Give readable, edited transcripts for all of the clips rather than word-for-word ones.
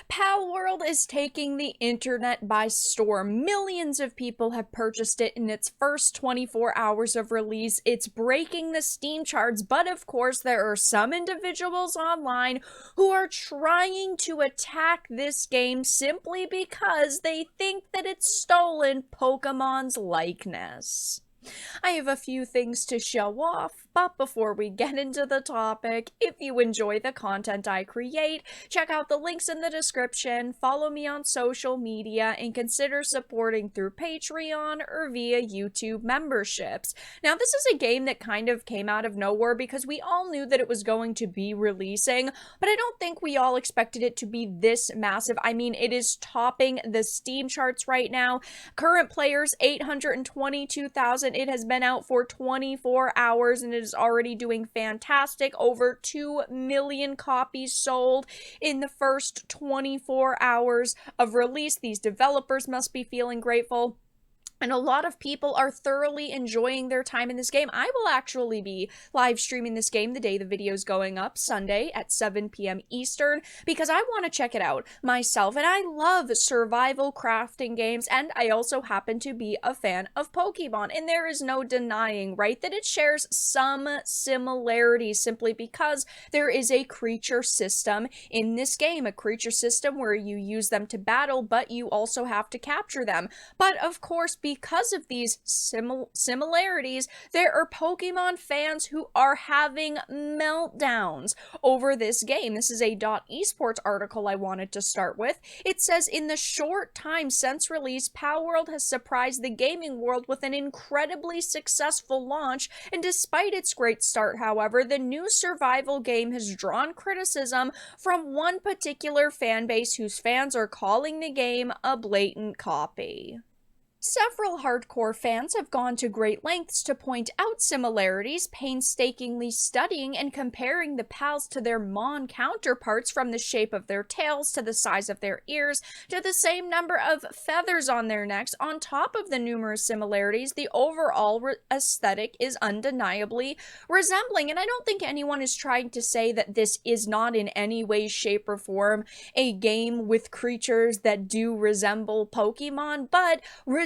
PalWorld is taking the internet by storm. Millions of people have purchased it in its first 24 hours of release. It's breaking the Steam charts, but of course, there are some individuals online who are trying to attack this game simply because they think that it's stolen Pokemon's likeness. I have a few things to show off, but before we get into the topic, if you enjoy the content I create, check out the links in the description, follow me on social media, and consider supporting through Patreon or via YouTube memberships. Now, this is a game that kind of came out of nowhere because we all knew that it was going to be releasing, but I don't think we all expected it to be this massive. I mean, it is topping the Steam charts right now. Current players, 822,000. It has been out for 24 hours and it is already doing fantastic. Over 2 million copies sold in the first 24 hours of release. These developers must be feeling grateful. And a lot of people are thoroughly enjoying their time in this game. I will actually be live streaming this game the day the video is going up, Sunday at 7 p.m. Eastern, because I want to check it out myself. And I love survival crafting games, and I also happen to be a fan of Pokemon. And there is no denying, right, that it shares some similarities simply because there is a creature system in this game, a creature system where you use them to battle, but you also have to capture them. But of course, because of these similarities, there are Pokemon fans who are having meltdowns over this game. This is a .esports article I wanted to start with. It says, in the short time since release, PalWorld has surprised the gaming world with an incredibly successful launch, and despite its great start, however, the new survival game has drawn criticism from one particular fan base whose fans are calling the game a blatant copy. Several hardcore fans have gone to great lengths to point out similarities, painstakingly studying and comparing the pals to their Mon counterparts, from the shape of their tails to the size of their ears to the same number of feathers on their necks. On top of the numerous similarities, the overall aesthetic is undeniably resembling, and I don't think anyone is trying to say that this is not in any way, shape, or form a game with creatures that do resemble Pokemon, but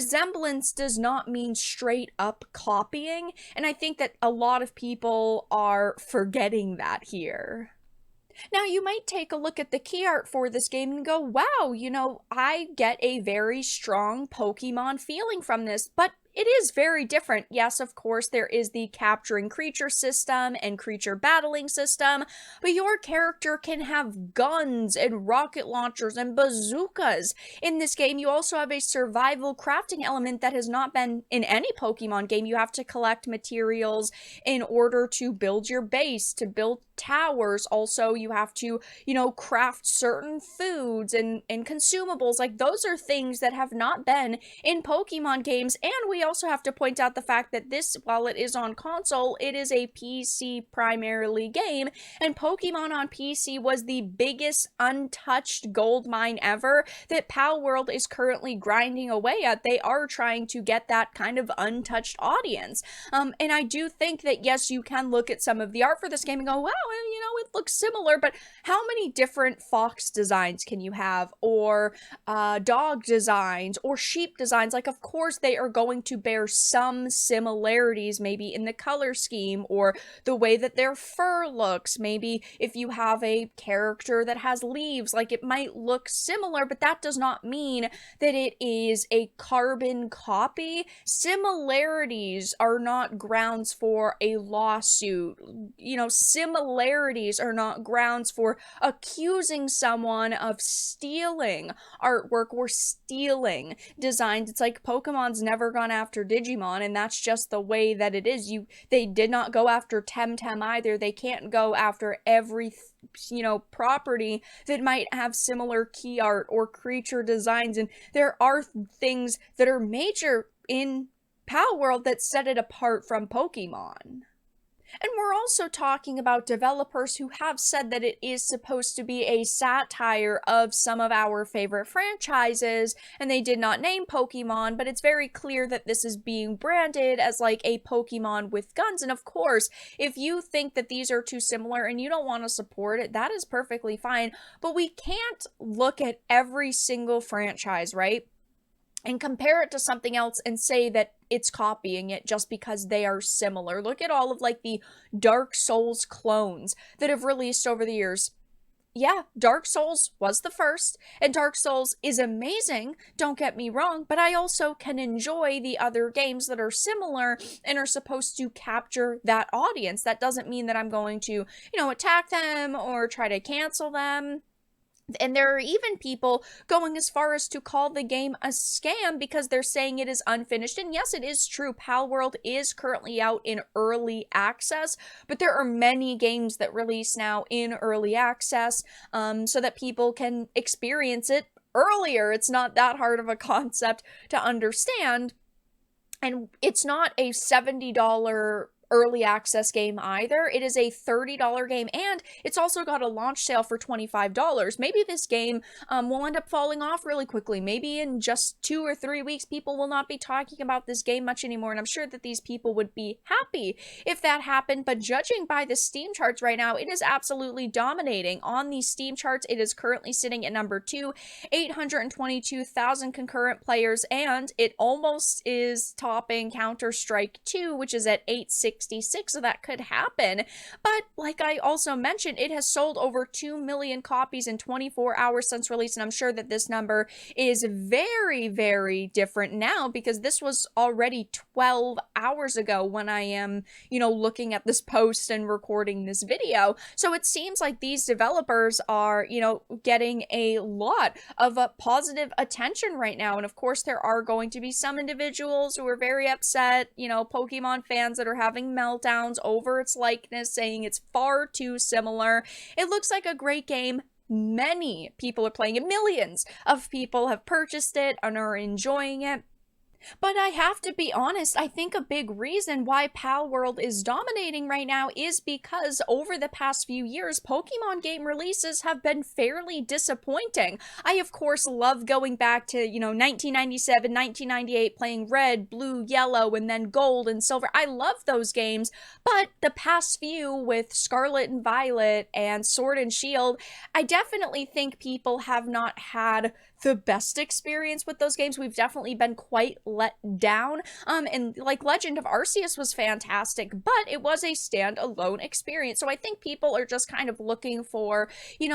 resemblance does not mean straight up copying, and I think that a lot of people are forgetting that here. Now, you might take a look at the key art for this game and go, wow, I get a very strong Pokemon feeling from this, but it is very different. Yes, of course, there is the capturing creature system and creature battling system, but your character can have guns and rocket launchers and bazookas. In this game, you also have a survival crafting element that has not been in any Pokemon game. You have to collect materials in order to build your base, to build towers. Also, you have to, craft certain foods and consumables. Like, those are things that have not been in Pokemon games. And we also have to point out the fact that this, while it is on console, it is a PC primarily game, and Pokemon on PC was the biggest untouched gold mine ever that PalWorld is currently grinding away at. They are trying to get that kind of untouched audience. And I do think that, yes, you can look at some of the art for this game and go, wow, it looks similar, but how many different fox designs can you have, or dog designs, or sheep designs? Like, of course, they are going to bear some similarities, maybe in the color scheme or the way that their fur looks. Maybe if you have a character that has leaves, like, it might look similar, but that does not mean that it is a carbon copy. Similarities are not grounds for a lawsuit. Similarities are not grounds for accusing someone of stealing artwork or stealing designs. It's like Pokemon's never gone after Digimon, and that's just the way that it is. They did not go after Temtem either. They can't go after every property that might have similar key art or creature designs, and there are things that are major in PalWorld that set it apart from Pokemon. And we're also talking about developers who have said that it is supposed to be a satire of some of our favorite franchises, and they did not name Pokemon, but it's very clear that this is being branded as like a Pokemon with guns. And of course, if you think that these are too similar and you don't want to support it, that is perfectly fine. But we can't look at every single franchise, right, and compare it to something else and say that it's copying it just because they are similar. Look at all of like the Dark Souls clones that have released over the years. Yeah, Dark Souls was the first, and Dark Souls is amazing, don't get me wrong, but I also can enjoy the other games that are similar and are supposed to capture that audience. That doesn't mean that I'm going to, attack them or try to cancel them. And there are even people going as far as to call the game a scam because they're saying it is unfinished. And yes, it is true. PalWorld is currently out in early access, but there are many games that release now in early access so that people can experience it earlier. It's not that hard of a concept to understand. And it's not a $70 early access game either. It is a $30 game, and it's also got a launch sale for $25. Maybe this game will end up falling off really quickly. Maybe in just 2 or 3 weeks, people will not be talking about this game much anymore, and I'm sure that these people would be happy if that happened. But judging by the Steam charts right now, it is absolutely dominating. On the Steam charts, it is currently sitting at number 2, 822,000 concurrent players, and it almost is topping Counter-Strike 2, which is at 866, so that could happen. But like I also mentioned, it has sold over 2 million copies in 24 hours since release, and I'm sure that this number is very, very different now because this was already 12 hours ago when I am, looking at this post and recording this video. So it seems like these developers are, getting a lot of positive attention right now. And of course, there are going to be some individuals who are very upset, Pokemon fans that are having meltdowns over its likeness, saying it's far too similar. It looks like a great game. Many people are playing it. Millions of people have purchased it and are enjoying it. But I have to be honest, I think a big reason why PalWorld is dominating right now is because over the past few years, Pokemon game releases have been fairly disappointing. I, of course, love going back to, 1997, 1998, playing Red, Blue, Yellow, and then Gold and Silver. I love those games, but the past few with Scarlet and Violet and Sword and Shield, I definitely think people have not had the best experience with those games. We've definitely been quite let down. And like Legend of Arceus was fantastic, but it was a standalone experience. So I think people are just kind of looking for,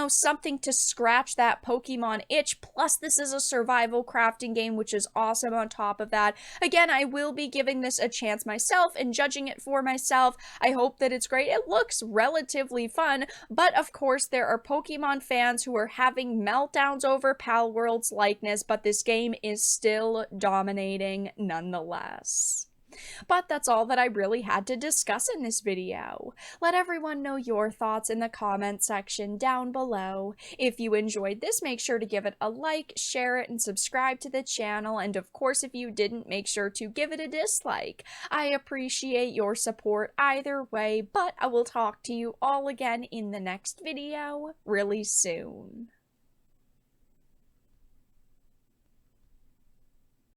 something to scratch that Pokemon itch. Plus, this is a survival crafting game, which is awesome on top of that. Again, I will be giving this a chance myself and judging it for myself. I hope that it's great. It looks relatively fun, but of course, there are Pokemon fans who are having meltdowns over PalWorld's likeness, but this game is still dominating nonetheless. But that's all that I really had to discuss in this video. Let everyone know your thoughts in the comment section down below. If you enjoyed this, make sure to give it a like, share it, and subscribe to the channel. And of course, if you didn't, make sure to give it a dislike. I appreciate your support either way, but I will talk to you all again in the next video really soon.